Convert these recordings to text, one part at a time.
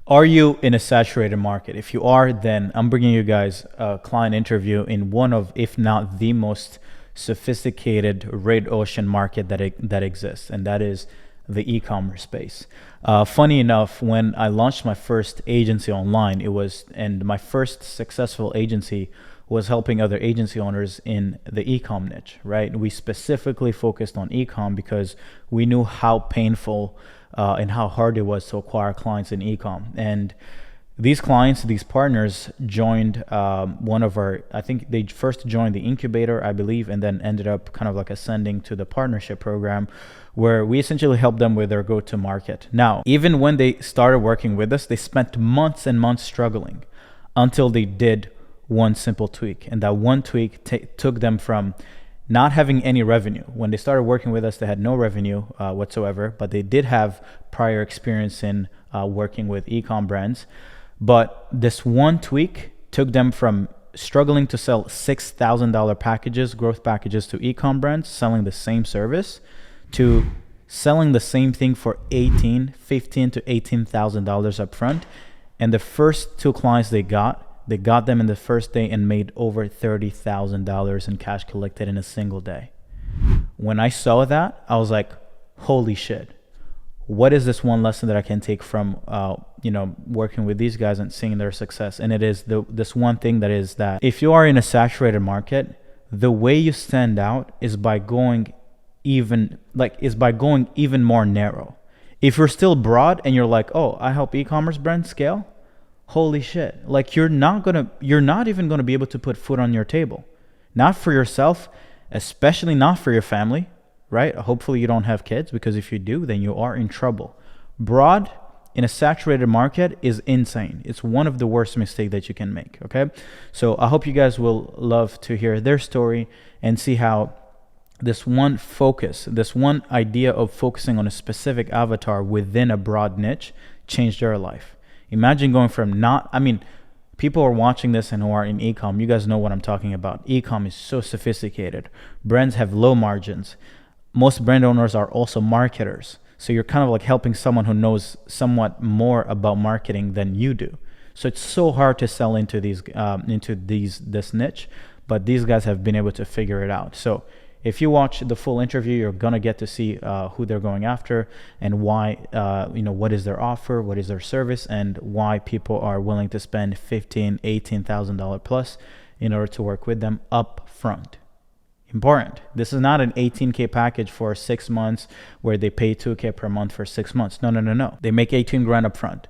Are you in a saturated market? If you are, then I'm bringing you guys a client interview in one of, if not the most sophisticated red ocean market that exists, and that is the e-commerce space. Funny enough, when I launched my first agency online, and my first successful agency was helping other agency owners in the ecom niche, right? We specifically focused on ecom because we knew how painful and how hard it was to acquire clients in ecom. And these clients, these partners joined one of our, I think they first joined the incubator, I believe, and then ended up kind of like ascending to the partnership program where we essentially helped them with their go-to market. Now, even when they started working with us, they spent months and months struggling until they did one simple tweak. And that one tweak took them from not having any revenue. When they started working with us, they had no revenue whatsoever, but they did have prior experience in working with e-com brands. But this one tweak took them from struggling to sell $6,000 packages, growth packages to e-com brands, selling the same service, to selling the same thing for $15,000 to $18,000 up front. And the first two clients they got them in the first day and made over $30,000 in cash collected in a single day. When I saw that, I was like, holy shit. What is this one lesson that I can take from working with these guys and seeing their success? And it is this one thing that is that if you are in a saturated market, the way you stand out is by going even more narrow. If you're still broad and you're like, oh, I help e-commerce brands scale, holy shit. Like you're not even gonna be able to put food on your table. Not for yourself, especially not for your family, right? Hopefully you don't have kids, because if you do, then you are in trouble. Broad in a saturated market is insane. It's one of the worst mistakes that you can make, okay? So I hope you guys will love to hear their story and see how this one idea of focusing on a specific avatar within a broad niche changed their life. Imagine going from people are watching this and who are in ecom. You guys know what I'm talking about. Ecom is so sophisticated. Brands have low margins. Most brand owners are also marketers. So you're kind of like helping someone who knows somewhat more about marketing than you do. So it's so hard to sell into this niche, but these guys have been able to figure it out. So if you watch the full interview, you're gonna get to see who they're going after and why, what is their offer, what is their service, and why people are willing to spend $15,000, $18,000 plus in order to work with them up front. Important. This is not an 18K package for 6 months where they pay 2K per month for 6 months. No. They make 18 grand up front.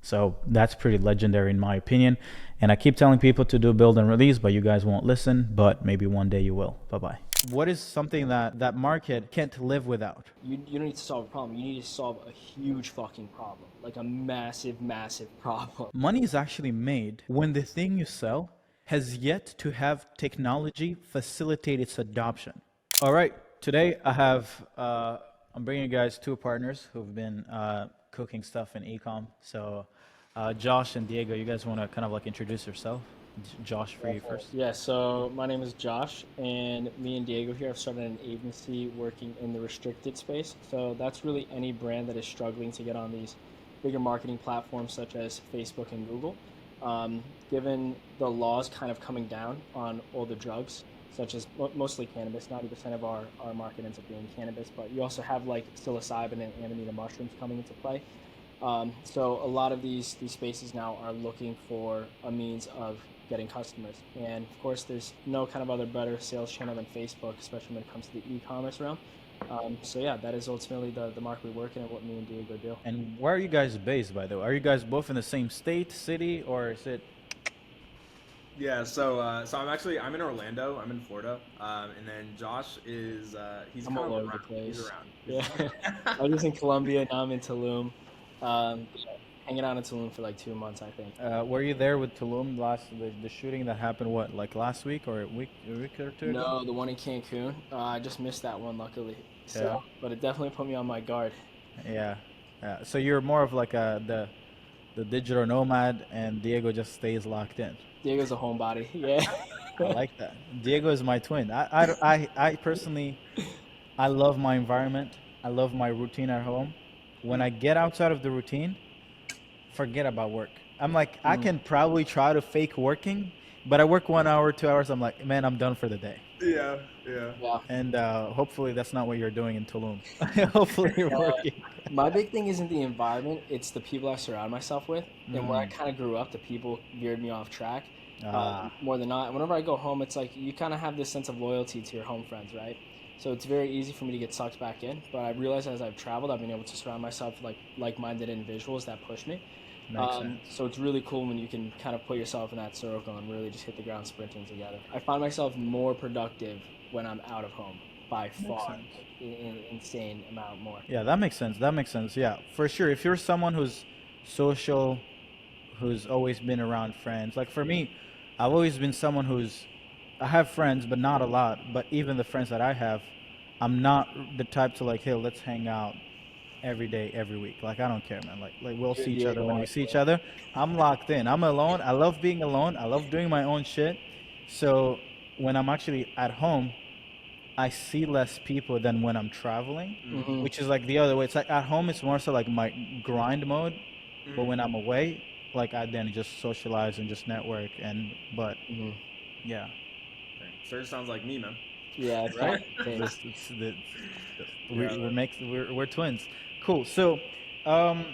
So that's pretty legendary in my opinion. And I keep telling people to do build and release, but you guys won't listen, but maybe one day you will. Bye-bye. What is something that market can't live without? You don't need to solve a problem. You need to solve a huge fucking problem. Like a massive, massive problem. Money is actually made when the thing you sell has yet to have technology facilitate its adoption. All right, today I'm bringing you guys two partners who've been cooking stuff in ecom. So Josh and Diego, you guys want to kind of like introduce yourself? Josh, for you first. Yeah, so my name is Josh, and me and Diego here have started an agency working in the restricted space. So that's really any brand that is struggling to get on these bigger marketing platforms such as Facebook and Google. Given the laws kind of coming down on all the drugs, such as mostly cannabis, 90% of our market ends up being cannabis, but you also have like psilocybin and amanita mushrooms coming into play. So a lot of these spaces now are looking for a means of getting customers. And of course, there's no kind of other better sales channel than Facebook, especially when it comes to the e-commerce realm. So yeah, that is ultimately the market we work in and what me and Diego do. And where are you guys based, by the way? Are you guys both in the same state, city, or is it? Yeah, so I'm in Orlando. I'm in Florida, and then Josh is he's I'm kind all of over the around. place. He's around. Yeah, I was just in Colombia, now I'm in Tulum. Hanging out in Tulum for like 2 months, I think. Were you there with Tulum the shooting that happened like last week or a week or two ago? No, the one in Cancun. I just missed that one, luckily. So, Yeah. but it definitely put me on my guard. Yeah. So you're more of like the digital nomad, and Diego just stays locked in. Diego's a homebody. Yeah. I like that. Diego is my twin. I personally, I love my environment. I love my routine at home. When I get outside of the routine, forget about work. I'm like, I can probably try to fake working, but I work 1 hour, 2 hours. I'm like, man, I'm done for the day. Yeah, yeah. Yeah. And hopefully that's not what you're doing in Tulum. Hopefully you're working. My big thing isn't the environment; it's the people I surround myself with. And where I kind of grew up, the people veered me off track Ah, more than not. Whenever I go home, it's like you kind of have this sense of loyalty to your home friends, right? So it's very easy for me to get sucked back in. But I realized as I've traveled, I've been able to surround myself with like-minded individuals that push me. makes sense. So it's really cool when you can kind of put yourself in that circle and really just hit the ground sprinting together. I find myself more productive when I'm out of home by Makes far, sense. in insane amount more. Yeah, that makes sense. That makes sense. Yeah, for sure. If you're someone who's social, who's always been around friends, like for me, I've always been someone who's, I have friends, but not a lot. But even the friends that I have, I'm not the type to like, hey, let's hang out every day, every week. Like I don't care, man. Like we'll You see and each other Diego when we are see each other. I'm locked in. I'm alone. I love being alone. I love doing my own shit. So when I'm actually at home, I see less people than when I'm traveling, hmm which is like the other way. It's like at home, it's more so like my grind mode, but Mm. when I'm away, like I then just socialize and just network. And but hmm yeah, Sure sounds like me, man. Yeah, it's Right? definitely the this case. it's the Yeah, we man. we're twins. Cool. So, um,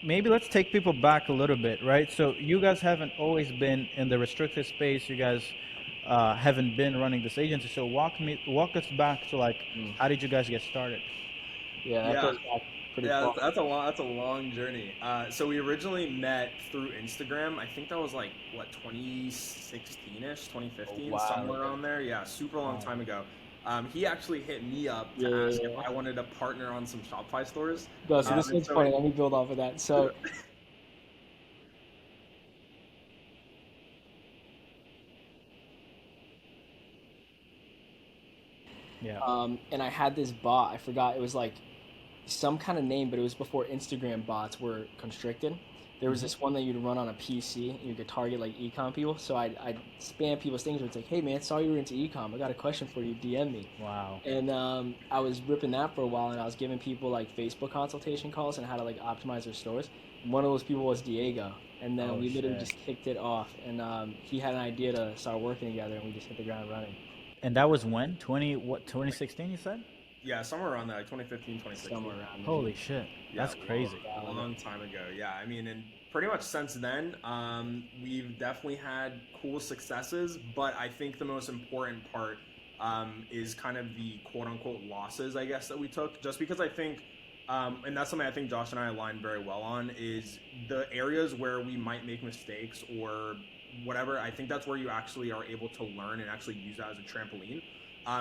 maybe let's take people back a little bit, right? So you guys haven't always been in the restricted space. You guys haven't been running this agency. So walk us back to like, Mm. how did you guys get started? Yeah, that Yeah. goes back pretty Yeah, far. that's a long journey. So we originally met through Instagram. I think that was like what 2016ish, A 2015, while somewhere ago. around there. Yeah, super long Wow. time ago. He actually hit me up Yeah, to yeah, ask if yeah. I wanted to partner on some Shopify stores. No, so this And one's so funny. Let me build off of that. So, Yeah. and I had this bot. I forgot it was like some kind of name, but it was before Instagram bots were constricted. There was Hmm. this one that you'd run on a PC, and you could target like ecom people. So I'd spam people's things. Where it's like, hey man, saw you were into ecom. I got a question for you. DM me. Wow. And I was ripping that for a while, and I was giving people like Facebook consultation calls and how to like optimize their stores. And one of those people was Diego, and then Oh we literally shit. just kicked it off. And he had an idea to start working together, and we just hit the ground running. And that was when? 2016 you said? yeah, somewhere around there, like 2015, Somewhere 2016. around there. Holy shit. Yeah, That's crazy. long time ago. Yeah, I mean, and pretty much since then, we've definitely had cool successes. But I think the most important part is kind of the quote unquote losses, I guess, that we took. Just because I think, and that's something I think Josh and I aligned very well on, is the areas where we might make mistakes or whatever. I think that's where you actually are able to learn and actually use that as a trampoline.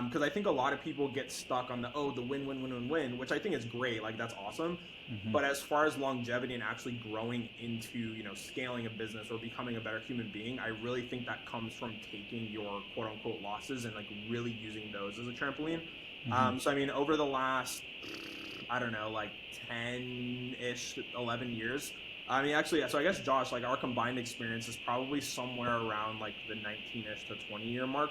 Because I think a lot of people get stuck on the win, win, win, win, win, which I think is great. Like that's awesome. Hmm. But as far as longevity and actually growing into scaling a business or becoming a better human being, I really think that comes from taking your quote unquote losses and like really using those as a trampoline. Hmm. So I mean, over the last I don't know like 10-ish, 11 years. I mean, actually, yeah, so I guess Josh, like our combined experience is probably somewhere around like the 19-ish to 20-year mark.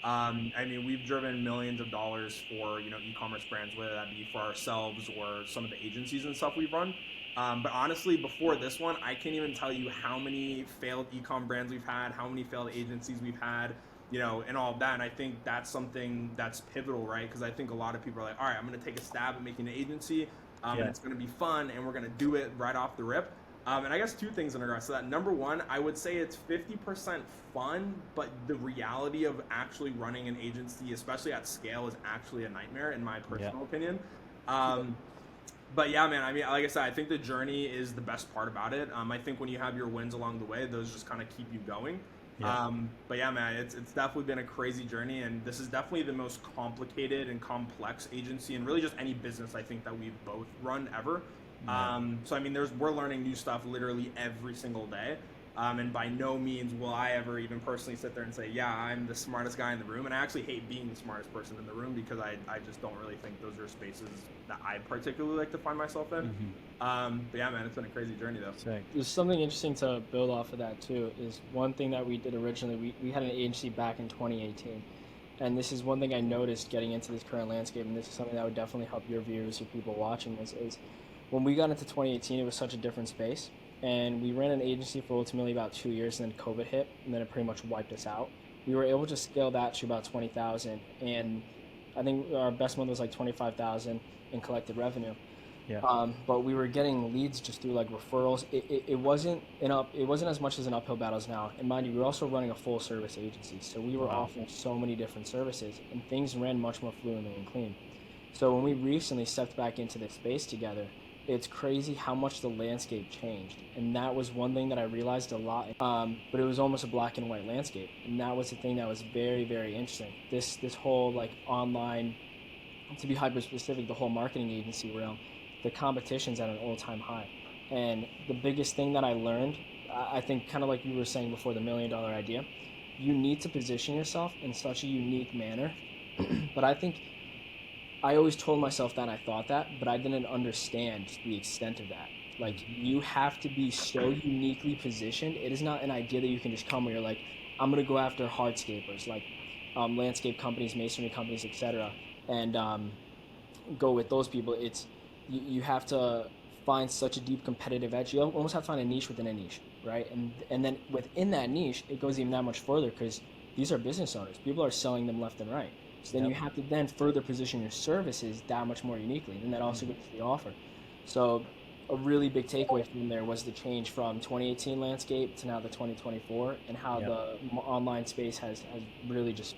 I mean, we've driven millions of dollars for e-commerce brands, whether that be for ourselves or some of the agencies and stuff we've run. But honestly, before this one, I can't even tell you how many failed e-com brands we've had, how many failed agencies we've had, and all of that. And I think that's something that's pivotal, right? Because I think a lot of people are like, all right, I'm going to take a stab at making an agency, and Yeah. it's going to be fun, and we're going to do it right off the rip. And I guess two things in regards to that. Number one, I would say it's 50% fun, but the reality of actually running an agency, especially at scale, is actually a nightmare, in my Yeah. personal opinion. Um, but yeah, man, I mean, like I said, I think the journey is the best part about it. I think when you have your wins along the way, those just kind of keep you going. Yeah. But yeah, man, it's definitely been a crazy journey, and this is definitely the most complicated and complex agency, and really just any business I think that we've both run ever. Yeah. So I mean, we're learning new stuff literally every single day. And by no means will I ever even personally sit there and say, yeah, I'm the smartest guy in the room. And I actually hate being the smartest person in the room because I just don't really think those are spaces that I particularly like to find myself in. But yeah, man, it's been a crazy journey though. Sick. There's something interesting to build off of that too. Is one thing that we did originally. We had an agency back in 2018, and this is one thing I noticed getting into this current landscape, and this is something that would definitely help your viewers or people watching this is when we got into 2018, it was such a different space. and we ran an agency for ultimately about 2 years, and then COVID hit, and then it pretty much wiped us out. We were able to scale that to about 20,000, and I think our best month was like 25,000 in collected revenue. Yeah. But we were getting leads just through like referrals. It wasn't as much as an uphill battle as now. And mind you, we were also running a full service agency, so we were Wow. offering so many different services, and things ran much more fluently and clean. So when we recently stepped back into this space together, it's crazy how much the landscape changed, and that was one thing that I realized a lot. But it was almost a black and white landscape, and that was the thing that was very very interesting. This whole like online, to be hyper specific, the whole marketing agency realm, the competition's at an all-time high. And the biggest thing that I learned, I think, kind of like you were saying before, the $1 million idea, you need to position yourself in such a unique manner. But I think I always told myself that, and I thought that, but I didn't understand the extent of that. Like, you have to be so uniquely positioned. It is not an idea that you can just come where you're like, I'm gonna go after hardscapers, like landscape companies, masonry companies, etc., and go with those people. You have to find such a deep competitive edge. You almost have to find a niche within a niche, right? And then within that niche, it goes even that much further because these are business owners. People are selling them left and right. So then Yep. you have to then further position your services that much more uniquely, and that also goes to the offer. So a really big takeaway from there was the change from 2018 landscape to now the 2024, and how Yep. the online space has really just,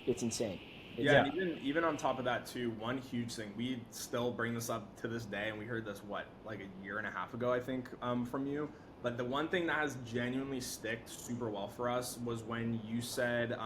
it's insane. It's Yeah, and Yeah. even on top of that too, one huge thing we still bring this up to this day, and we heard this what like a year and a half ago, I think, from you. But the one thing that has genuinely sticked super well for us was when you said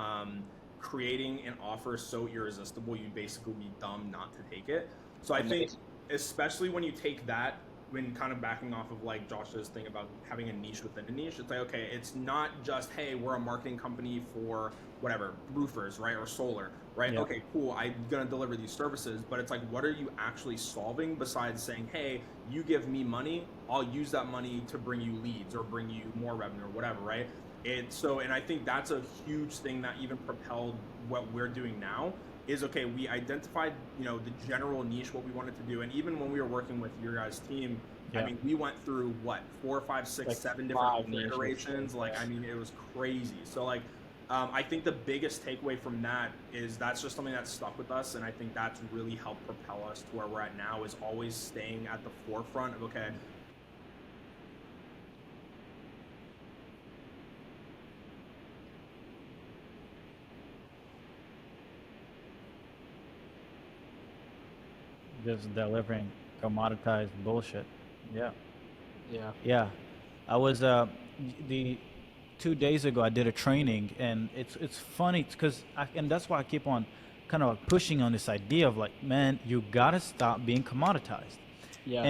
creating an offer so irresistible you'd basically be dumb not to take it. So I think, amazing. especially when you take that, when kind of backing off of like Josh's thing about having a niche within a niche, it's like, okay, it's not just, hey, we're a marketing company for whatever, roofers, right, or solar, right? Yep. Okay, cool, I'm gonna deliver these services, but it's like, what are you actually solving besides saying, hey, you give me money, I'll use that money to bring you leads or bring you more revenue or whatever, right? And I think that's a huge thing that even propelled what we're doing now is, okay, we identified, the general niche, what we wanted to do. And even when we were working with your guys' team, I Yeah. mean, we went through what, 4, 5, 6, Like 7 different 5 niches. iterations. Like, Yeah. I mean, it was crazy. So like, I think the biggest takeaway from that is that's just something that stuck with us, and I think that's really helped propel us to where we're at now, is always staying at the forefront of, okay, Just delivering commoditized bullshit. Yeah. Yeah. Yeah. I was the 2 days ago I did a training, and it's funny because and that's why I keep on kind of like pushing on this idea of like, man, you gotta stop being commoditized. Yeah.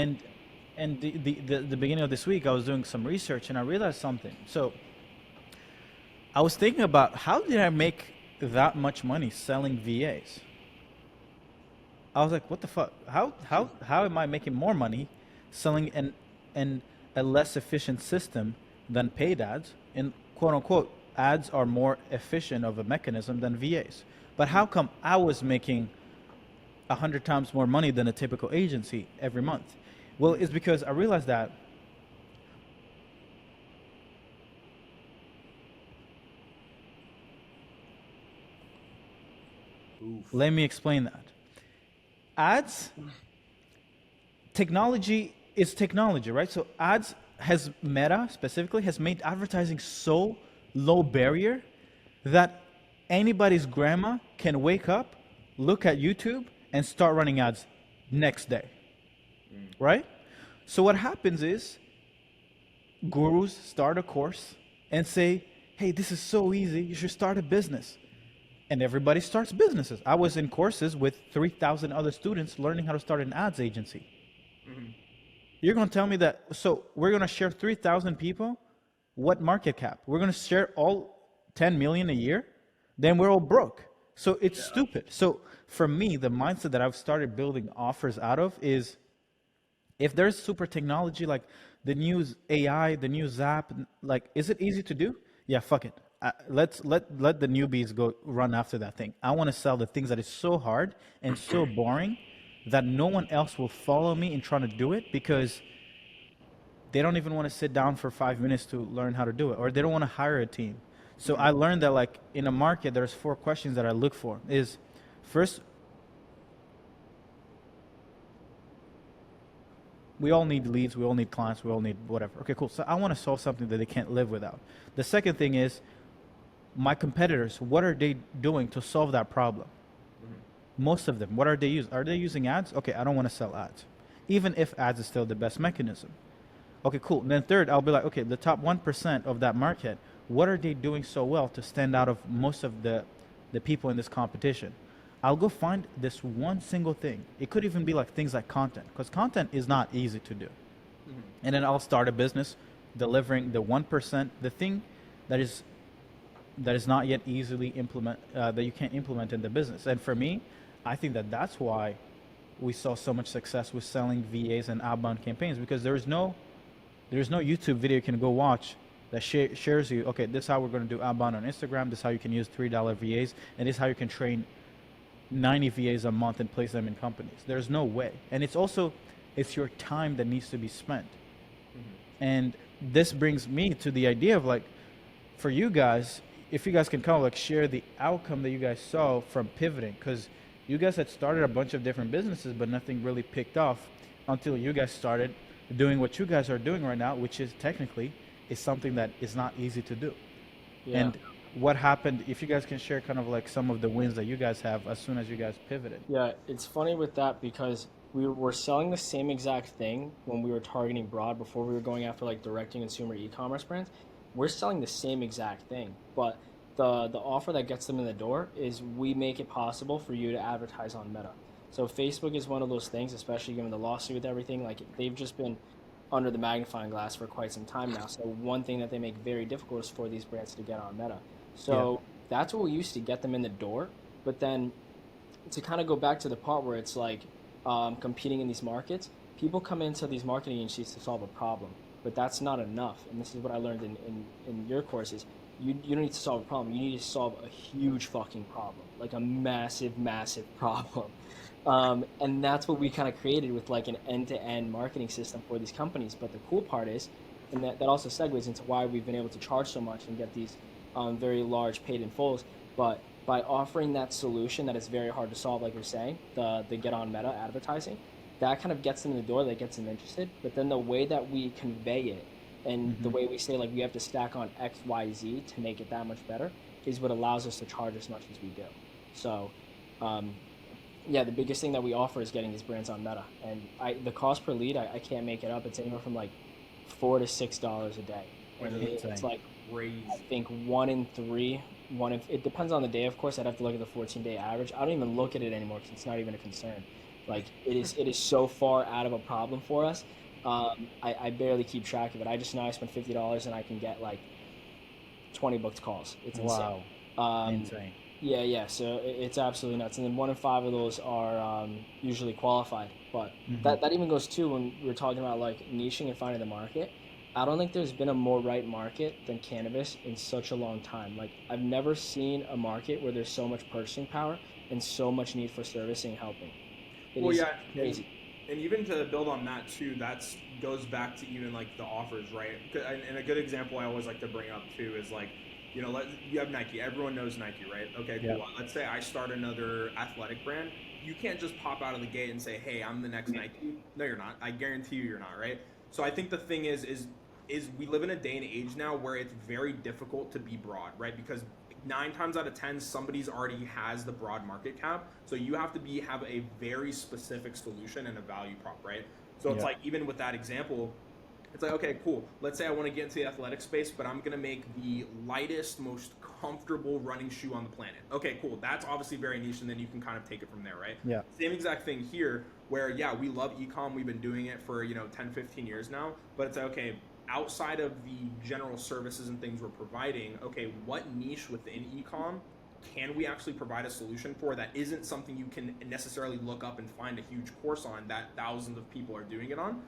And the beginning of this week I was doing some research and I realized something. So I was thinking about how did I make that much money selling VAs? I was like, what the fuck? How am I making more money selling an a less efficient system than paid ads? And quote unquote, ads are more efficient of a mechanism than VAs. But how come I was making 100 times more money than a typical agency every month? Well, it's because I realized that. oof. Let me explain that. Ads, technology is technology, right? So ads has Meta specifically has made advertising so low barrier that anybody's grandma can wake up, look at YouTube, and start running ads next day, right? So what happens is gurus start a course and say, hey, this is so easy, you should start a business. And everybody starts businesses. I was in courses with 3,000 other students learning how to start an ads agency. You're going to tell me that, so we're going to share 3,000 people? What market cap? We're going to share all 10 million a year? Then we're all broke. So it's Yeah. stupid. So for me, the mindset that I've started building offers out of is, if there's super technology like the new AI, the new Zap, like, is it easy to do? Yeah, fuck it. Let the newbies go run after that thing. I want to sell the things that is so hard and so boring that no one else will follow me in trying to do it, because they don't even want to sit down for 5 minutes to learn how to do it, or they don't want to hire a team. So I learned that like in a market, there's 4 questions that I look for. Is first, we all need leads, we all need clients, we all need whatever. Okay, cool. So I want to solve something that they can't live without. The second thing is my competitors, what are they doing to solve that problem? Most of them, what are they using? Are they using ads? Okay, I don't want to sell ads, even if ads is still the best mechanism. Okay, cool. And then third, I'll be like, okay, the top 1% of that market, what are they doing so well to stand out of most of the people in this competition? I'll go find this one single thing. It could even be like things like content, because content is not easy to do. And then I'll start a business delivering the 1%, the thing that is not yet easily implement that you can't implement in the business. And for me, I think that that's why we saw so much success with selling VAs and outbound campaigns, because there's no YouTube video you can go watch that shares you, okay, this is how we're going to do outbound on Instagram, this is how you can use $3 VAs, and this is how you can train 90 VAs a month and place them in companies. There's no way. And it's your time that needs to be spent. And this brings me to the idea of like, for you guys, if you guys can kind of like share the outcome that you guys saw from pivoting, because you guys had started a bunch of different businesses, but nothing really picked off until you guys started doing what you guys are doing right now, which is technically is something that is not easy to do. Yeah. And what happened, if you guys can share kind of like some of the wins that you guys have as soon as you guys pivoted. Yeah, it's funny with that because we were selling the same exact thing when we were targeting broad before we were going after like direct-to-consumer e-commerce brands. We're selling the same exact thing, but the offer that gets them in the door is we make it possible for you to advertise on Meta. So Facebook is one of those things, especially given the lawsuit with everything. Like they've just been under the magnifying glass for quite some time now. So one thing that they make very difficult is for these brands to get on Meta. So that's what we used to get them in the door. But then to kind of go back to the part where it's like competing in these markets, people come into these marketing agencies to solve a problem, but that's not enough. And this is what I learned in your courses. You don't need to solve a problem. You need to solve a huge fucking problem, like a massive, massive problem. And that's what we kind of created with like an end-to-end marketing system for these companies. But the cool part is, and that also segues into why we've been able to charge so much and get these very large paid in fulls. But by offering that solution that is very hard to solve, like you're saying, the get on Meta advertising, that kind of gets them in the door, that gets them interested. But then the way that we convey it and the way we say like we have to stack on X, Y, Z to make it that much better is what allows us to charge as much as we do. So yeah, the biggest thing that we offer is getting these brands on Meta. And the cost per lead, I can't make it up. It's anywhere from like $4 to $6 a day. And it's like, I think 1 in 3, it depends on the day, of course. I'd have to look at the 14-day average. I don't even look at it anymore because it's not even a concern. Like it is so far out of a problem for us. I barely keep track of it. I just know I spent $50 and I can get like 20 booked calls. It's insane. Wow. Insane. Yeah. So it's absolutely nuts. And then 1 in 5 of those are usually qualified. But that even goes too when we were talking about like niching and finding the market. I don't think there's been a more right market than cannabis in such a long time. Like I've never seen a market where there's so much purchasing power and so much need for servicing and helping. It is crazy. And even to build on that too, goes back to even like the offers, right? And a good example I always like to bring up too is like, you know, you have Nike. Everyone knows Nike, right? Okay, cool. Yeah. Let's say I start another athletic brand. You can't just pop out of the gate and say, "Hey, I'm the next Nike." No, you're not. I guarantee you're not, right? So I think the thing is we live in a day and age now where it's very difficult to be broad, right? Because 9 times out of 10, somebody's already has the broad market cap. So you have to have a very specific solution and a value prop, right? So it's like, even with that example, it's like, okay, cool. Let's say I want to get into the athletic space, but I'm going to make the lightest, most comfortable running shoe on the planet. Okay, cool. That's obviously very niche, and then you can kind of take it from there, right? Yeah. Same exact thing here, where, yeah, we love Ecom. We've been doing it for, 10, 15 years now. But it's like, okay, outside of the general services and things we're providing, okay, what niche within Ecom can we actually provide a solution for that isn't something you can necessarily look up and find a huge course on that thousands of people are doing it on?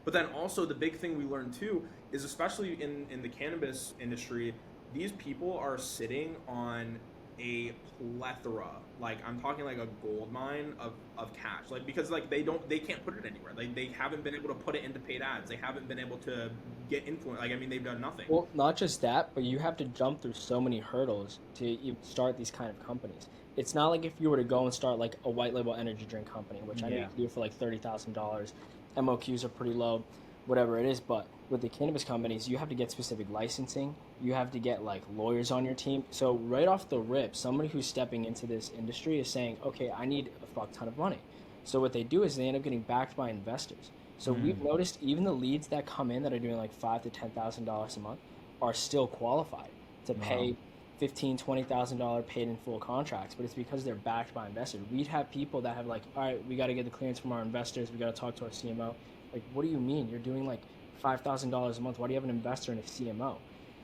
But then also the big thing we learned too is, especially in the cannabis industry, these people are sitting on a plethora, like I'm talking like a gold mine of cash, like because like they can't put it anywhere, like they haven't been able to put it into paid ads, they haven't been able to get influence, like I mean they've done nothing. Well, not just that, but you have to jump through so many hurdles to even start these kind of companies. It's not like if you were to go and start like a white label energy drink company, which I know you Yeah. can do for like $30,000. MOQs are pretty low, whatever it is. But with the cannabis companies, you have to get specific licensing. You have to get like lawyers on your team. So right off the rip, somebody who's stepping into this industry is saying, okay, I need a fuck ton of money. So what they do is they end up getting backed by investors. So we've noticed even the leads that come in that are doing like $5,000 to $10,000 a month are still qualified to pay $15,000 to $20,000 paid in full contracts, but it's because they're backed by investors. We'd have people that have like, all right, we got to get the clearance from our investors. We got to talk to our CMO. Like, what do you mean? You're doing like $5,000 a month. Why do you have an investor and a CMO?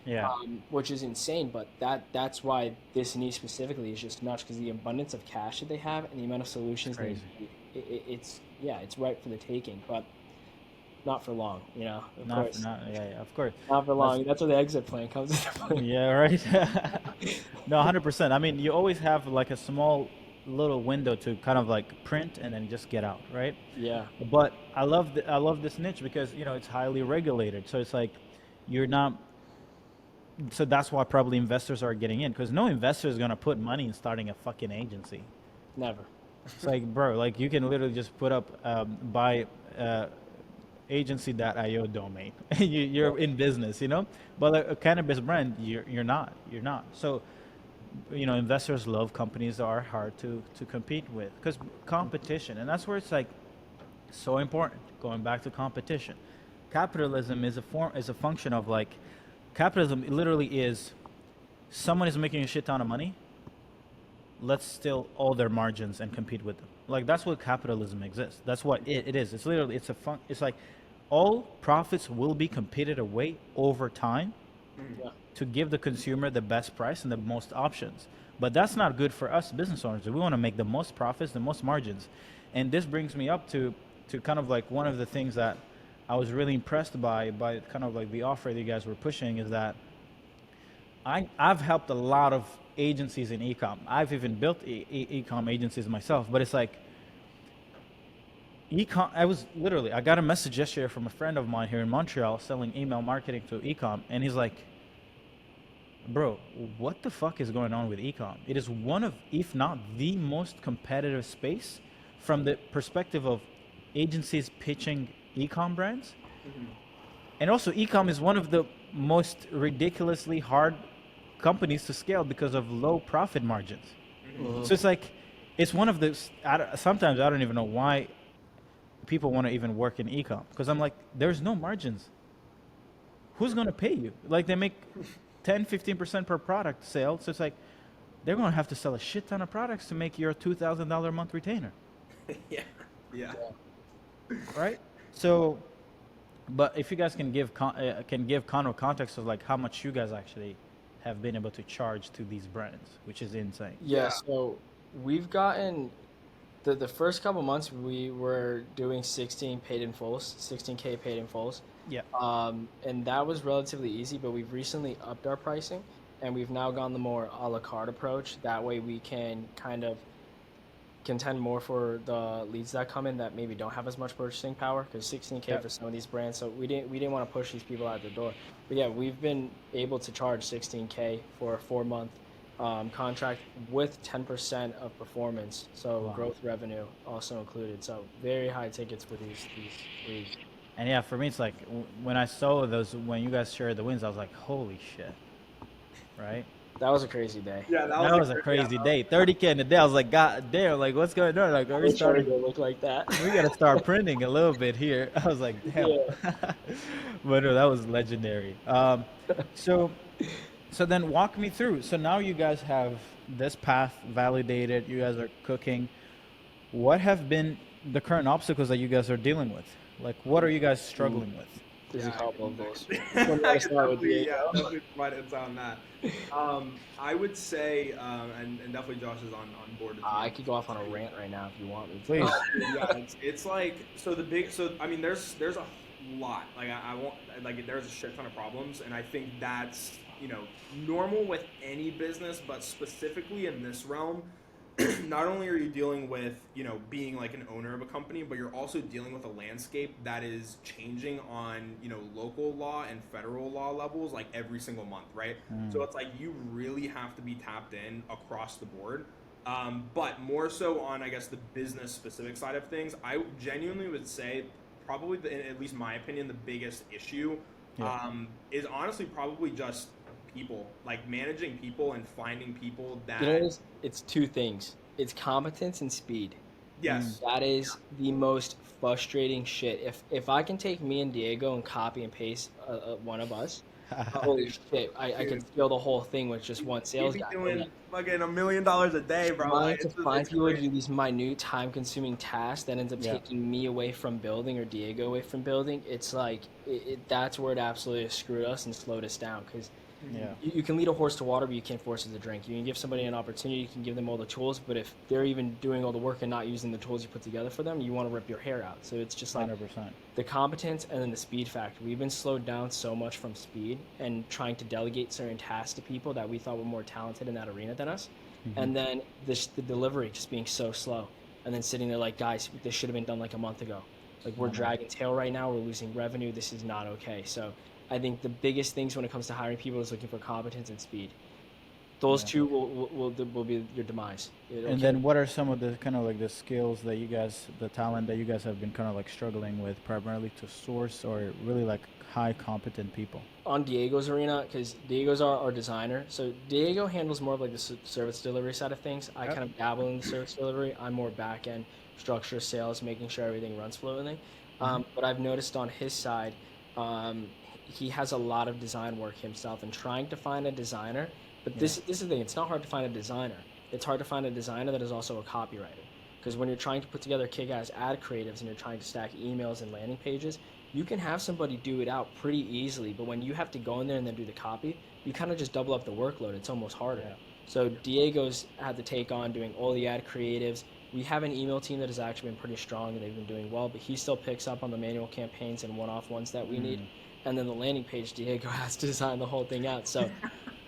Yeah. Which is insane, but that's why this niche specifically is just nuts, because the abundance of cash that they have and the amount of solutions they Crazy. it's right for the taking, but not for long, of Not, course. not, yeah, yeah, of course. Not for long. That's where the exit plan comes into play. Yeah, right. No, 100%. I mean, you always have like a small little window to kind of like print and then just get out, right? Yeah. But I love this niche because it's highly regulated. So it's like you're not. So that's why probably investors are getting in, because no investor is gonna put money in starting a fucking agency. Never. It's like, bro, like you can literally just put up buy agency.io domain. You're in business, But a cannabis brand, you're not. You're not. So, investors love companies that are hard to compete with, because competition, and that's where it's like so important. Going back to competition, capitalism is a function of like capitalism. Literally is someone is making a shit ton of money. Let's steal all their margins and compete with them. Like that's what capitalism exists. That's what it is. It's literally it's like all profits will be competed away over time Yeah. to give the consumer the best price and the most options. But that's not good for us business owners. We want to make the most profits, the most margins. And this brings me up to kind of like one of the things that I was really impressed by kind of like the offer that you guys were pushing is that I've helped a lot of agencies in ecom. I've even built ecom agencies myself, but it's like ecom. I got a message yesterday from a friend of mine here in Montreal selling email marketing to ecom, and he's like, "Bro, what the fuck is going on with ecom? It is one of, if not the most competitive space from the perspective of agencies pitching ecom brands, and also ecom is one of the most ridiculously hard companies to scale because of low profit margins. So it's like it's one of the sometimes I don't even know why people want to even work in ecom, because I'm like, there's no margins. Who's going to pay you? Like they make 10-15% per product sale, so it's like they're going to have to sell a shit ton of products to make your $2,000 a month retainer. Yeah. Right? So, but if you guys can give kind of context of like how much you guys actually have been able to charge to these brands, which is insane. Yeah, so we've gotten the first couple months we were doing 16K paid in fulls. Yeah. And that was relatively easy, but we've recently upped our pricing and we've now gone the more a la carte approach. That way we can kind of contend more for the leads that come in that maybe don't have as much purchasing power, because 16K for some of these brands. So we didn't want to push these people out the door. But yeah, we've been able to charge 16K for a 4-month contract with 10% of performance. So growth revenue also included. So very high tickets for these leads. And yeah, for me, it's like when I saw those, when you guys shared the wins, I was like, holy shit, right? That was a crazy day. Yeah, That was a crazy day. 30K in a day. I was like, God damn, like what's going on? Like, are we It's starting starting? to look like that. We gotta start printing a little bit here. I was like, damn. Yeah. But no, that was legendary. So then walk me through. So now you guys have this path validated. You guys are cooking. What have been the current obstacles that you guys are dealing with? Like, what are you guys struggling with? There's a couple of those. I could definitely provide insight on that. I would say, and definitely Josh is on board. With I could go off on a rant right now if you want me to. Please. Yeah, it's like so I mean there's a lot. Like I won't like there's a shit ton of problems, and I think that's normal with any business, but specifically in this realm, not only are you dealing with being like an owner of a company, but you're also dealing with a landscape that is changing on local law and federal law levels like every single month, right? So it's like you really have to be tapped in across the board. But more so on, I guess, the business specific side of things, I genuinely would say probably, in at least my opinion, the biggest issue Yeah. is honestly probably just people, like managing people and finding people You know, that, it's two things. It's competence and speed. yes, That is the most frustrating shit. If I can take me and Diego and copy and paste one of us, holy shit, I could dude, scale the whole thing with just one we'd sales be guy. But doing fucking $1 million a day, bro. Like, trying to find it's people to crazy. do these minute, time-consuming tasks that ends up Yeah. taking me away from building or Diego away from building, it's like that's where it absolutely screwed us and slowed us down. Because Yeah. you can lead a horse to water, but you can't force it to drink. You can give somebody an opportunity, you can give them all the tools, but if they're even doing all the work and not using the tools you put together for them, you want to rip your hair out. So it's just like 100%. the competence and then the speed factor. We've been slowed down so much from speed and trying to delegate certain tasks to people that we thought were more talented in that arena than us. And then the delivery just being so slow. And then sitting there like, guys, this should have been done like a month ago. Like, we're dragging tail right now. We're losing revenue. This is not okay. So I think the biggest things when it comes to hiring people is looking for competence and speed. Those Yeah. two will be your demise. And then what are some of the kind of like the skills that you guys, the talent that you guys have been kind of like struggling with primarily to source or really like high competent people? On Diego's arena, because Diego's our designer, so Diego handles more of like the service delivery side of things. I Yep. kind of dabble in the service delivery. I'm more back end structure, sales, making sure everything runs fluently. But I've noticed on his side, um, he has a lot of design work himself and trying to find a designer. But Yeah. this is the thing, it's not hard to find a designer. It's hard to find a designer that is also a copywriter. Because when you're trying to put together kick-ass ad creatives and you're trying to stack emails and landing pages, you can have somebody do it out pretty easily. But when you have to go in there and then do the copy, you kind of just double up the workload. It's almost harder. Yeah. So Diego's had to take on doing all the ad creatives. We have an email team that has actually been pretty strong and they've been doing well, but he still picks up on the manual campaigns and one-off ones that we need. And then the landing page, Diego has to design the whole thing out. So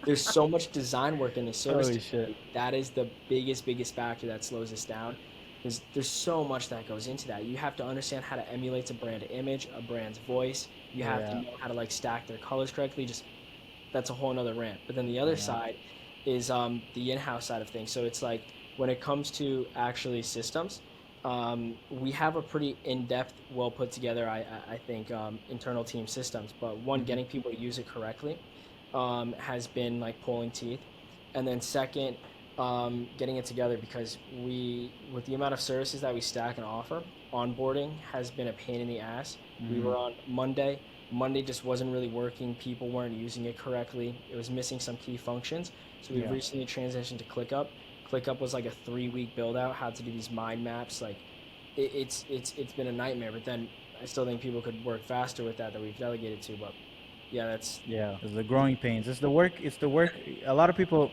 there's so much design work in the service Holy shit. delivery. That is the biggest factor that slows us down. Because there's so much that goes into that. You have to understand how to emulate a brand image, a brand's voice. You have to Yeah. know how to like stack their colors correctly. Just that's a whole nother rant. But then the other Yeah. side is the in-house side of things. So it's like when it comes to actually systems, we have a pretty in-depth, well put together, I think, internal team systems. But one, getting people to use it correctly has been like pulling teeth. And then second, getting it together because with the amount of services that we stack and offer, onboarding has been a pain in the ass. We were on Monday. Monday just wasn't really working. People weren't using it correctly. It was missing some key functions. So we Yeah. recently transitioned to ClickUp. ClickUp was like a 3-week build out, how to do these mind maps. Like it's been a nightmare. But then I still think people could work faster with that we've delegated to. But yeah, that's Yeah. It's the growing pains. It's the work. It's the work. A lot of people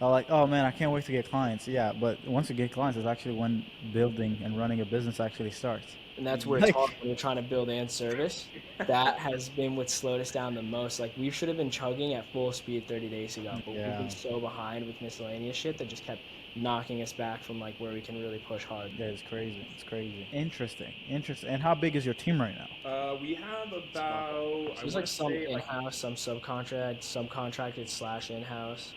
are like, oh man, I can't wait to get clients. Yeah. But once you get clients, it's actually when building and running a business actually starts. and that's where it's Like, hard when you're trying to build and service. That has been what slowed us down the most. Like we should have been chugging at full speed 30 days ago, but we've been yeah. so behind with miscellaneous shit that just kept knocking us back from like where we can really push hard. That is crazy. It's crazy. Interesting. Interesting. And how big is your team right now? We have So about, I there's want like to some say, like, in-house, some subcontracted slash in-house.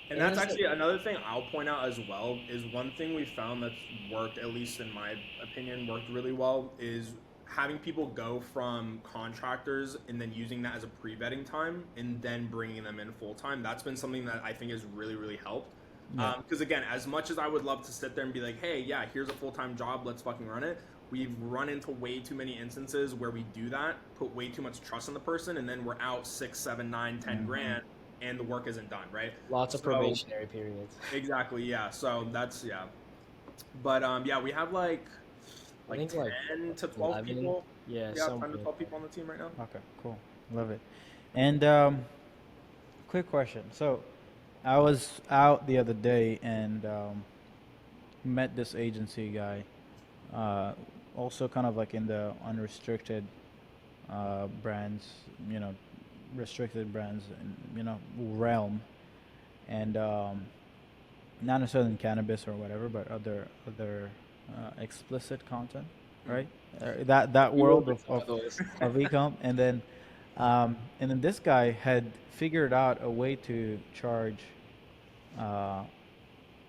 and And that's there's actually another thing I'll point out as well is one thing we found that's worked, at least in my opinion, worked really well is having people go from contractors and then using that as a pre-vetting time and then bringing them in full time. That's been something that I think has really helped. Yeah. Because again, as much as I would love to sit there and be like, hey, yeah, here's a full-time job, let's fucking run it. We've run into way too many instances where we do that, put way too much trust in the person, and then we're out 6, 7, 9, 10 grand, and the work isn't done, right? lots of So- probationary periods. Exactly, yeah. So that's yeah. But yeah, we have like I think like 10 to 12 11. people. Yeah, Yeah, 10 somewhere. to 12 people on the team right now. Okay. Cool. Love it. And quick question. So, I was out the other day and met this agency guy, also kind of like in the unrestricted brands, restricted brands, realm, and not necessarily in cannabis or whatever, but other explicit content, right? That We work world with some of those. of ecom, and then this guy had figured out a way to charge, uh,